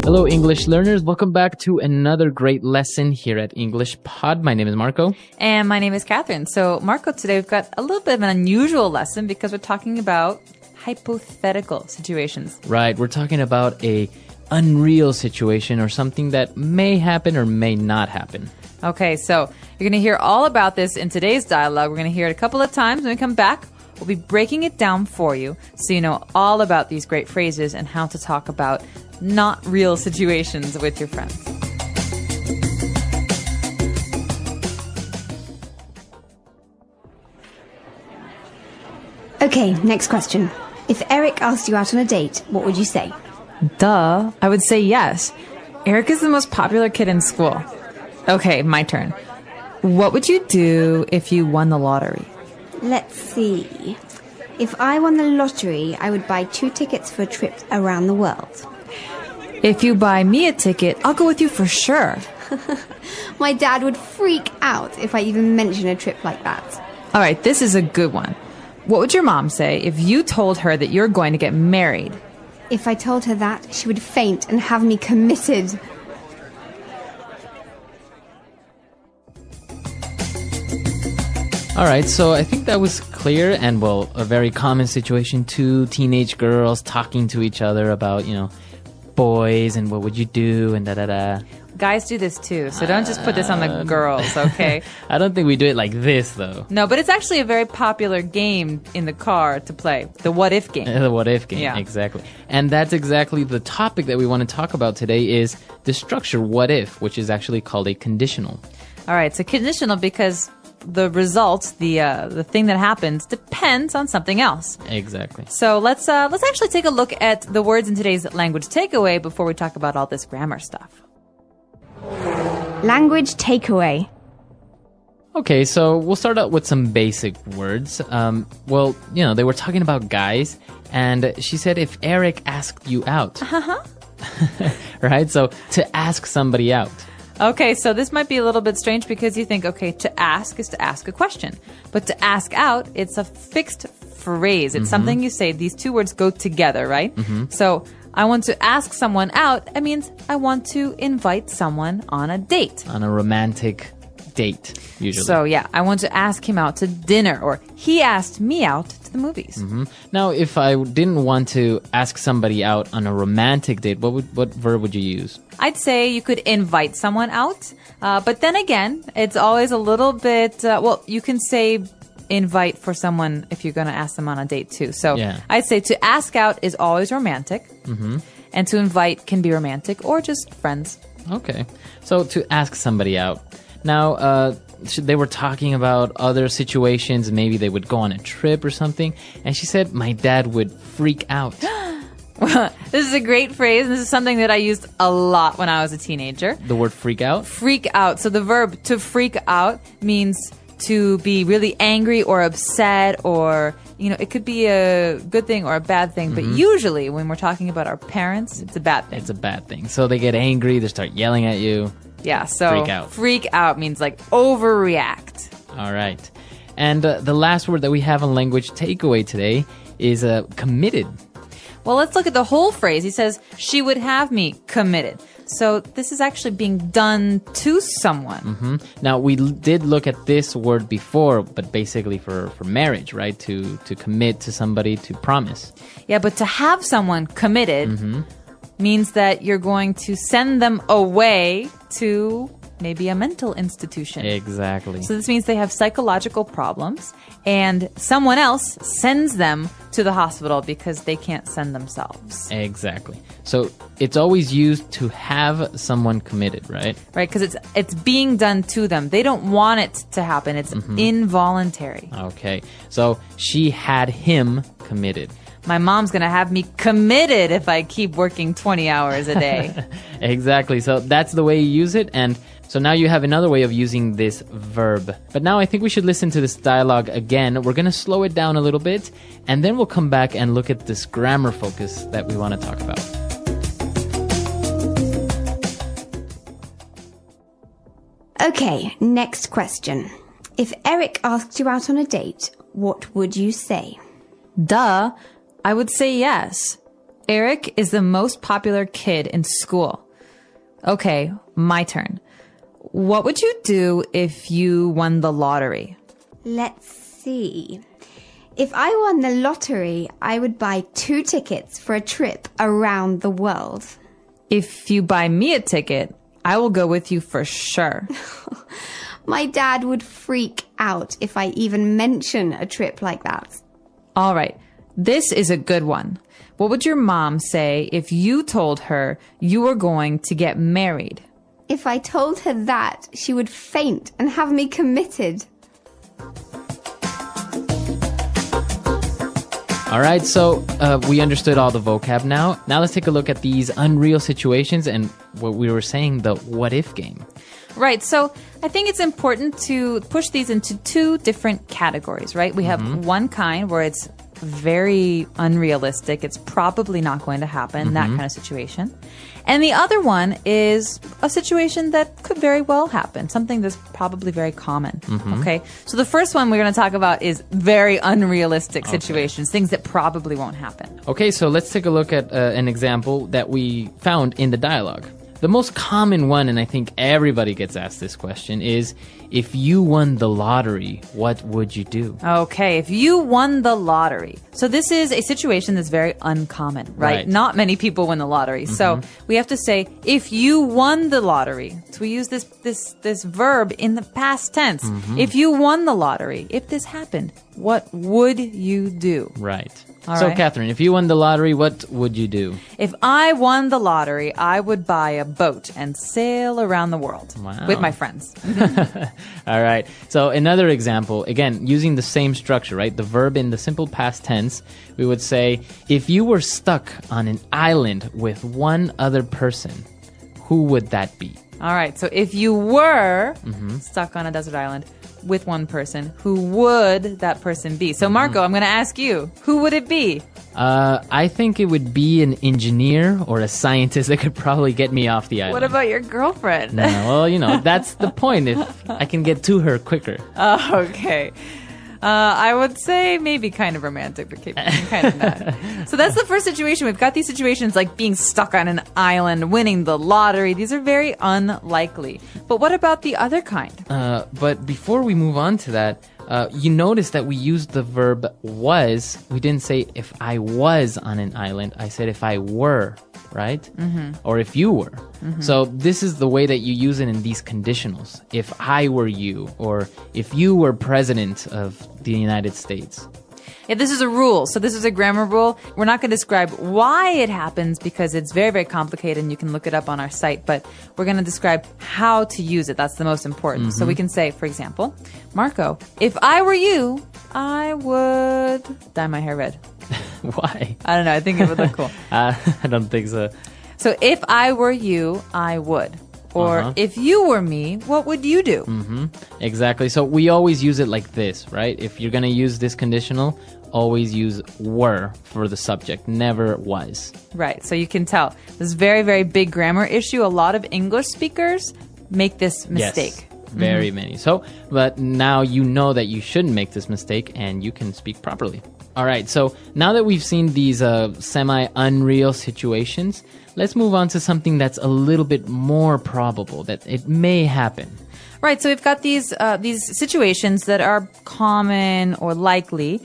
Hello, English learners. Welcome back to another great lesson here at English Pod. My name is Marco. And my name is Catherine. So, Marco, today we've got a little bit of an unusual lesson because we're talking about hypothetical situations. Right. We're talking about a unreal situation or something that may happen or may not happen. Okay, so you're going to hear all about this in today's dialogue. We're going to hear it a couple of times. When we come back, we'll be breaking it down for you so you know all about these great phrases and how to talk about not real situations with your friends. Okay, next question. If Eric asked you out on a date, what would you say? Duh, I would say yes. Eric is the most popular kid in school. Okay, my turn. What would you do if you won the lottery? Let's see. If I won the lottery, I would buy 2 tickets for a trip around the world. If you buy me a ticket, I'll go with you for sure. My dad would freak out if I even mention a trip like that. All right, this is a good one. What would your mom say if you told her that you're going to get married? If I told her that, she would faint and have me committed. All right, so I think that was clear and, well, a very common situation. 2 teenage girls talking to each other about, boys and what would you do and da-da-da. Guys do this too, so don't just put this on the girls, okay? I don't think we do it like this, though. No, but it's actually a very popular game in the car to play. The what if game. The what if game, Yeah. Exactly. And that's exactly the topic that we want to talk about today is the structure what if, which is actually called a conditional. All right, so conditional because the result, the thing that happens, depends on something else. Exactly. So let's actually take a look at the words in today's language takeaway before we talk about all this grammar stuff. Language takeaway. Okay, so we'll start out with some basic words. They were talking about guys, and she said if Eric asked you out. Right? So to ask somebody out. Okay, so this might be a little bit strange because you think, okay, to ask is to ask a question. But to ask out, it's a fixed phrase. It's something you say. These 2 words go together, right? So I want to ask someone out. It means I want to invite someone on a date. On a romantic date, usually. So yeah, I want to ask him out to dinner, or he asked me out to the movies. Now, if I didn't want to ask somebody out on a romantic date, what verb would you use? I'd say you could invite someone out, but then again, it's always a little bit, you can say invite for someone if you're going to ask them on a date too. So Yeah. I'd say to ask out is always romantic, and to invite can be romantic or just friends. Okay, so to ask somebody out. Now, they were talking about other situations. Maybe they would go on a trip or something. And she said, my dad would freak out. This is a great phrase, and this is something that I used a lot when I was a teenager. The word freak out? Freak out. So the verb to freak out means to be really angry or upset, or, it could be a good thing or a bad thing. But usually when we're talking about our parents, it's a bad thing. It's a bad thing. So they get angry, they start yelling at you. Yeah, so Freak out. Freak out means like overreact. All right. And the last word that we have on language takeaway today is committed. Well, let's look at the whole phrase. He says, she would have me committed. So this is actually being done to someone. Now, we did look at this word before, but basically for marriage, right? To commit to somebody, to promise. Yeah, but to have someone committed means that you're going to send them away to maybe a mental institution. Exactly. So this means they have psychological problems, and someone else sends them to the hospital because they can't send themselves. Exactly. So it's always used to have someone committed, right? Right, because it's being done to them. They don't want it to happen. It's involuntary. Okay. So she had him committed. My mom's going to have me committed if I keep working 20 hours a day. Exactly. So that's the way you use it. And so now you have another way of using this verb. But now I think we should listen to this dialogue again. We're going to slow it down a little bit, and then we'll come back and look at this grammar focus that we want to talk about. Okay, next question. If Eric asked you out on a date, what would you say? Duh, I would say yes. Eric is the most popular kid in school. Okay, my turn. What would you do if you won the lottery? Let's see. If I won the lottery, I would buy 2 tickets for a trip around the world. If you buy me a ticket, I will go with you for sure. My dad would freak out if I even mention a trip like that. All right, this is a good one. What would your mom say if you told her you were going to get married? If I told her that, she would faint and have me committed. All right, so we understood all the vocab now. Now let's take a look at these unreal situations and what we were saying, the what if game. Right, so I think it's important to push these into 2 different categories, right? We have one kind where it's very unrealistic. It's probably not going to happen, that kind of situation. And the other one is a situation that could very well happen, something that's probably very common. Okay, so the first one we're going to talk about is very unrealistic situations, things that probably won't happen. Okay, so let's take a look at an example that we found in the dialogue. The most common one, and I think everybody gets asked this question, is if you won the lottery, what would you do? Okay, if you won the lottery. So this is a situation that's very uncommon, right? Not many people win the lottery. So we have to say, if you won the lottery. So we use this verb in the past tense. If you won the lottery, if this happened, what would you do? Right. All so, right. Catherine, if you won the lottery, what would you do? If I won the lottery, I would buy a boat and sail around the world with my friends. All right. So another example, again, using the same structure, right? The verb in the simple past tense, we would say, if you were stuck on an island with one other person, who would that be? All right. So if you were stuck on a desert island with one person, who would that person be? So Marco, I'm going to ask you, who would it be? I think it would be an engineer or a scientist that could probably get me off the island. What about your girlfriend? No, well, that's the point. If I can get to her quicker. Oh, okay. I would say maybe kind of romantic, but kind of not. So that's the first situation. We've got these situations like being stuck on an island, winning the lottery. These are very unlikely. But what about the other kind? But before we move on to that, you notice that we used the verb was. We didn't say if I was on an island. I said if I were, right? Or if you were. So this is the way that you use it in these conditionals. If I were you, or if you were president of the United States. Yeah, this is a rule. So this is a grammar rule. We're not going to describe why it happens because it's very, very complicated and you can look it up on our site, but we're going to describe how to use it. That's the most important. So we can say, for example, Marco, if I were you, I would dye my hair red. Why? I don't know. I think it would look cool. I don't think so. So if I were you, I would. Or if you were me, what would you do? Exactly. So we always use it like this, right? If you're going to use this conditional, always use were for the subject, never was. Right. So you can tell. This is a very, very big grammar issue. A lot of English speakers make this mistake. Yes. Very many. So, but now you know that you shouldn't make this mistake and you can speak properly. All right. So now that we've seen these semi-unreal situations, let's move on to something that's a little bit more probable that it may happen. Right. So we've got these situations that are common or likely.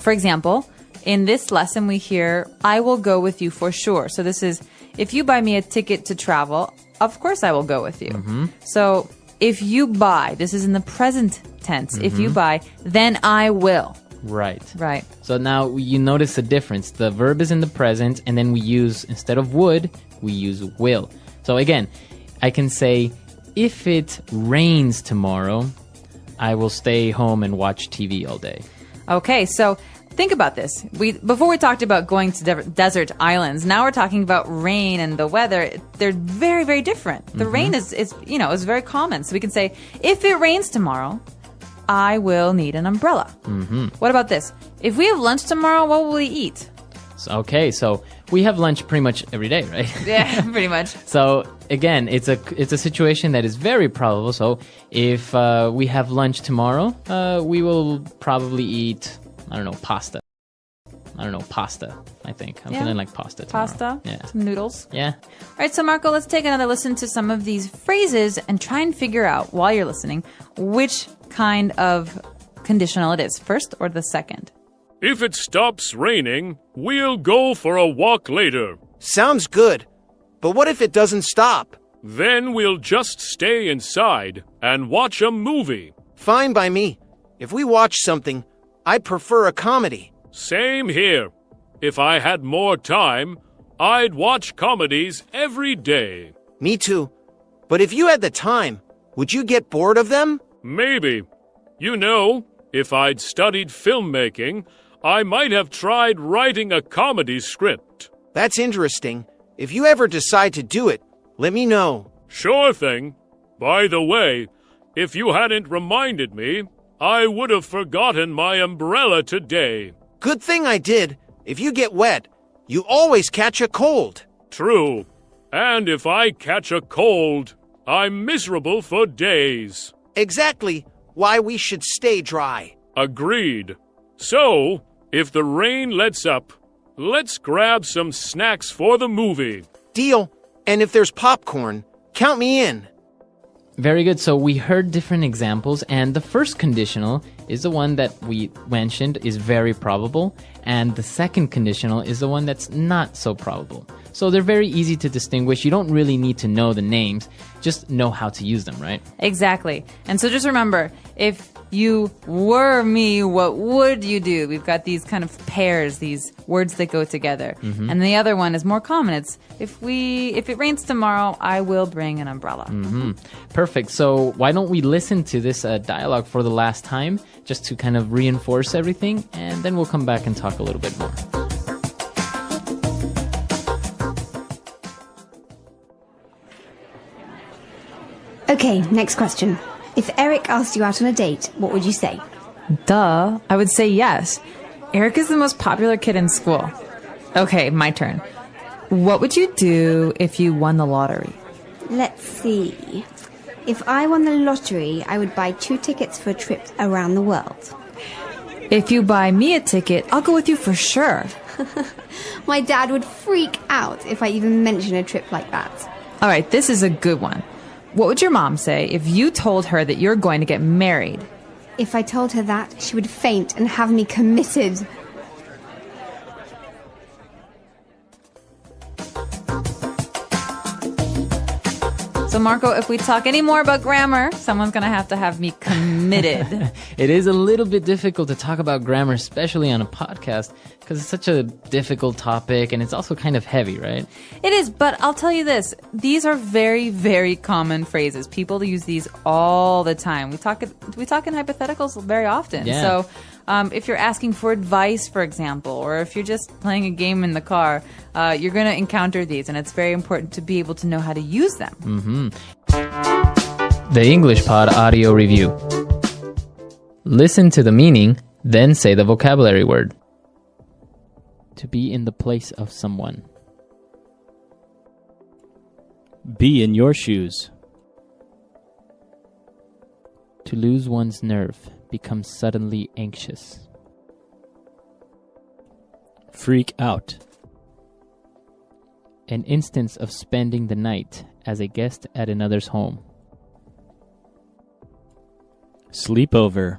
For example, in this lesson, we hear, I will go with you for sure. So this is, if you buy me a ticket to travel, of course I will go with you. So if you buy, this is in the present tense. If you buy, then I will. Right. Right. So now you notice the difference. The verb is in the present, and then we use, instead of would, we use will. So again, I can say, if it rains tomorrow, I will stay home and watch TV all day. Okay, so think about this. Before we talked about going to desert islands. Now we're talking about rain and the weather. They're very, very different. The rain is very common. So we can say, if it rains tomorrow, I will need an umbrella. What about this? If we have lunch tomorrow, what will we eat? Okay, so we have lunch pretty much every day, right? Yeah, pretty much. So again, it's a situation that is very probable. So if we have lunch tomorrow, we will probably eat, I don't know, pasta. I don't know, pasta, I think. I'm Yeah. feeling like pasta tomorrow. Pasta, Yeah. some noodles. Yeah. All right, so Marco, let's take another listen to some of these phrases and try and figure out, while you're listening, which kind of conditional it is, first or the second. If it stops raining, we'll go for a walk later. Sounds good. But what if it doesn't stop? Then we'll just stay inside and watch a movie. Fine by me. If we watch something, I'd prefer a comedy. Same here. If I had more time, I'd watch comedies every day. Me too. But if you had the time, would you get bored of them? Maybe. You know, if I'd studied filmmaking, I might have tried writing a comedy script. That's interesting. If you ever decide to do it, let me know. Sure thing. By the way, if you hadn't reminded me, I would have forgotten my umbrella today. Good thing I did. If you get wet, you always catch a cold. True. And if I catch a cold, I'm miserable for days. Exactly why we should stay dry. Agreed. So, if the rain lets up, let's grab some snacks for the movie. Deal. And if there's popcorn, count me in. Very good. So we heard different examples, and the first conditional is the one that we mentioned is very probable, and the second conditional is the one that's not so probable. So they're very easy to distinguish. You don't really need to know the names, just know how to use them, right? Exactly. And so just remember, if you were me, what would you do? We've got these kind of pairs, these words that go together. And the other one is more common. It's if it rains tomorrow, I will bring an umbrella. Perfect. So why don't we listen to this dialogue for the last time, just to kind of reinforce everything, and then we'll come back and talk a little bit more. Okay, next question. If Eric asked you out on a date, what would you say? Duh. I would say yes. Eric is the most popular kid in school. Okay, my turn. What would you do if you won the lottery? Let's see. If I won the lottery, I would buy 2 tickets for a trip around the world. If you buy me a ticket, I'll go with you for sure. My dad would freak out if I even mention a trip like that. All right, this is a good one. What would your mom say if you told her that you're going to get married? If I told her that, she would faint and have me committed. So, Marco, if we talk any more about grammar, someone's going to have me committed. It is a little bit difficult to talk about grammar, especially on a podcast, because it's such a difficult topic, and it's also kind of heavy, right? It is, but I'll tell you this. These are very, very common phrases. People use these all the time. We talk in hypotheticals very often. Yeah. So if you're asking for advice, for example, or if you're just playing a game in the car, you're going to encounter these, and it's very important to be able to know how to use them. The English Pod Audio Review. Listen to the meaning, then say the vocabulary word. To be in the place of someone. Be in your shoes. To lose one's nerve, become suddenly anxious. Freak out. An instance of spending the night as a guest at another's home. Sleepover.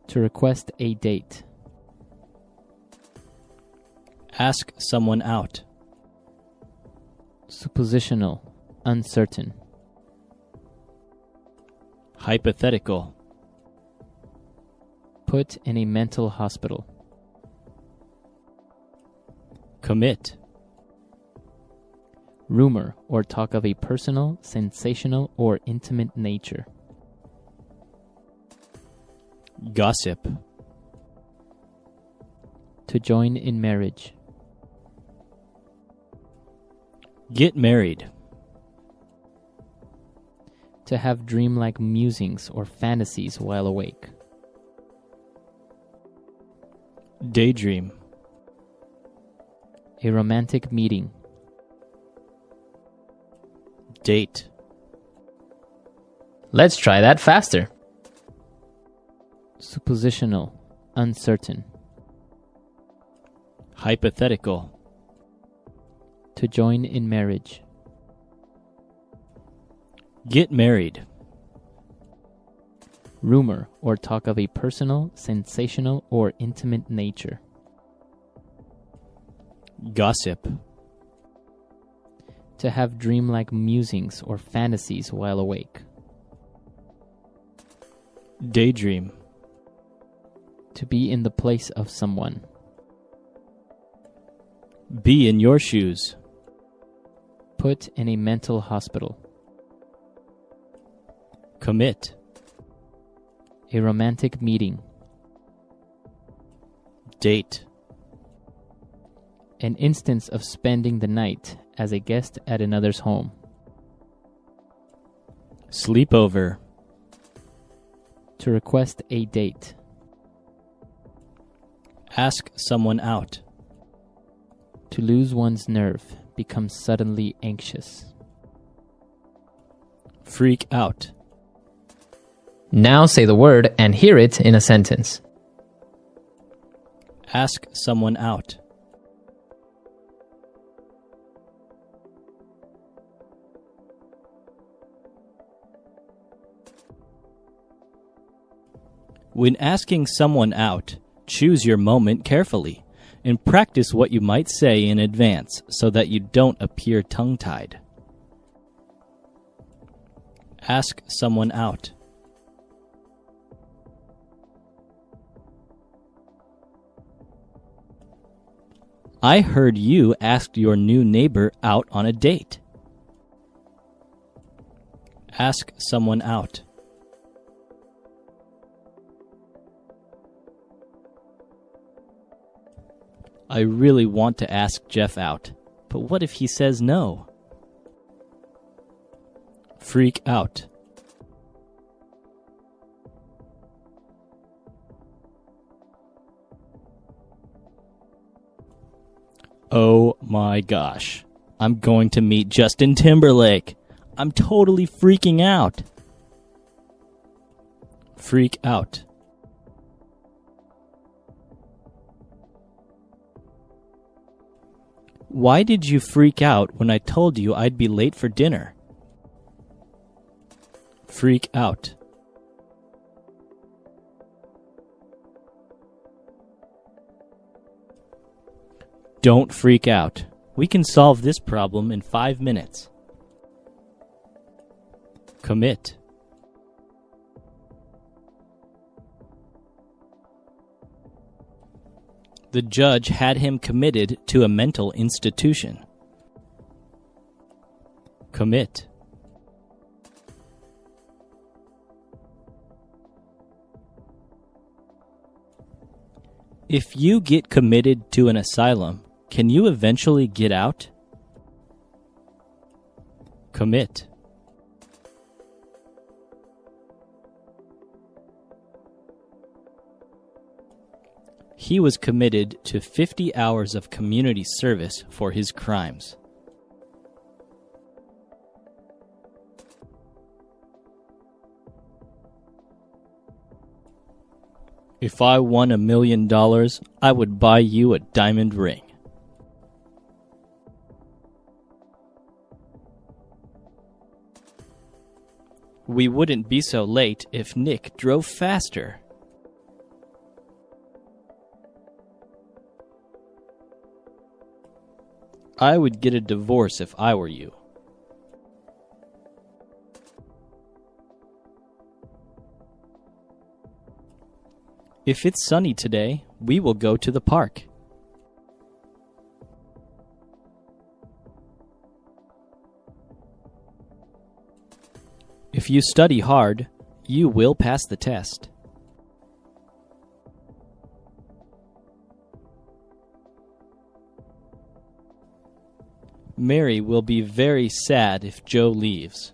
To request a date. Ask someone out. Suppositional, uncertain. Hypothetical. Put in a mental hospital. Commit. Rumor or talk of a personal, sensational, or intimate nature. Gossip. To join in marriage. Get married. To have dreamlike musings or fantasies while awake. Daydream. A romantic meeting. Date. Let's try that faster. Suppositional, uncertain. Hypothetical. To join in marriage. Get married. Rumor or talk of a personal, sensational, or intimate nature. Gossip. To have dreamlike musings or fantasies while awake. Daydream. To be in the place of someone. Be in your shoes. Put in a mental hospital. Commit. A romantic meeting. Date. An instance of spending the night as a guest at another's home. Sleepover. To request a date. Ask someone out. To lose one's nerve, become suddenly anxious. Freak out. Now say the word and hear it in a sentence. Ask someone out. When asking someone out, choose your moment carefully and practice what you might say in advance so that you don't appear tongue-tied. Ask someone out. I heard you asked your new neighbor out on a date. Ask someone out. I really want to ask Jeff out, but what if he says no? Freak out. Oh my gosh. I'm going to meet Justin Timberlake. I'm totally freaking out. Freak out. Why did you freak out when I told you I'd be late for dinner? Freak out. Don't freak out. We can solve this problem in 5 minutes. Commit. The judge had him committed to a mental institution. Commit. If you get committed to an asylum, can you eventually get out? Commit. He was committed to 50 hours of community service for his crimes. If I won $1 million, I would buy you a diamond ring. We wouldn't be so late if Nick drove faster. I would get a divorce if I were you. If it's sunny today, we will go to the park. If you study hard, you will pass the test. Mary will be very sad if Joe leaves.